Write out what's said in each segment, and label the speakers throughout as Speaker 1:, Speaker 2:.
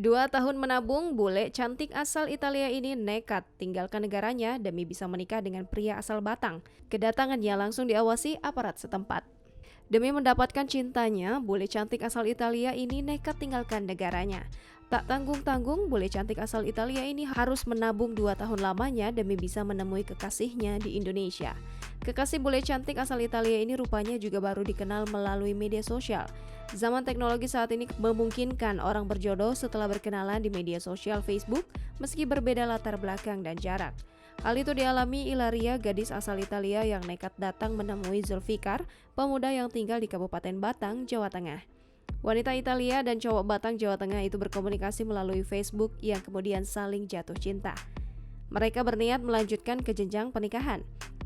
Speaker 1: 2 tahun menabung, bule cantik asal Italia ini nekat tinggalkan negaranya demi bisa menikah dengan pria asal Batang. Kedatangannya langsung diawasi aparat setempat. Demi mendapatkan cintanya, bule cantik asal Italia ini nekat tinggalkan negaranya. Tak tanggung-tanggung, bule cantik asal Italia ini harus menabung 2 tahun lamanya demi bisa menemui kekasihnya di Indonesia. Kekasih bule cantik asal Italia ini rupanya juga baru dikenal melalui media sosial. Zaman teknologi saat ini memungkinkan orang berjodoh setelah berkenalan di media sosial Facebook meski berbeda latar belakang dan jarak. Hal itu dialami Ilaria, gadis asal Italia yang nekat datang menemui Zulfikar, pemuda yang tinggal di Kabupaten Batang, Jawa Tengah. Wanita Italia dan cowok Batang, Jawa Tengah itu berkomunikasi melalui Facebook yang kemudian saling jatuh cinta. Mereka berniat melanjutkan ke jenjang pernikahan.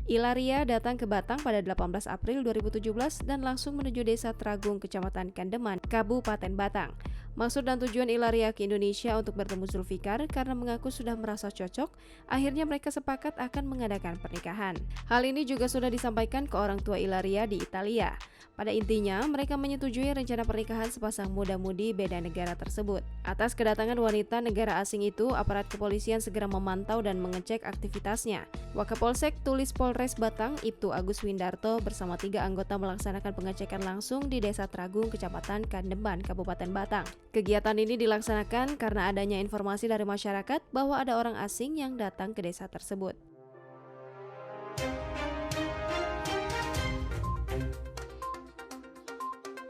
Speaker 1: Ilaria datang ke Batang pada 18 April 2017 dan langsung menuju Desa Tragung, Kecamatan Kandeman, Kabupaten Batang. Maksud dan tujuan Ilaria ke Indonesia untuk bertemu Zulfikar karena mengaku sudah merasa cocok, akhirnya mereka sepakat akan mengadakan pernikahan. Hal ini juga sudah disampaikan ke orang tua Ilaria di Italia. Pada intinya, mereka menyetujui rencana pernikahan sepasang muda-mudi beda negara tersebut. Atas kedatangan wanita negara asing itu, aparat kepolisian segera memantau dan mengecek aktivitasnya. Wakapolsek Tulis Polres Batang, Ibtu Agus Windarto bersama 3 anggota melaksanakan pengecekan langsung di Desa Tragung, Kecamatan Kandeman, Kabupaten Batang. Kegiatan ini dilaksanakan karena adanya informasi dari masyarakat bahwa ada orang asing yang datang ke desa tersebut.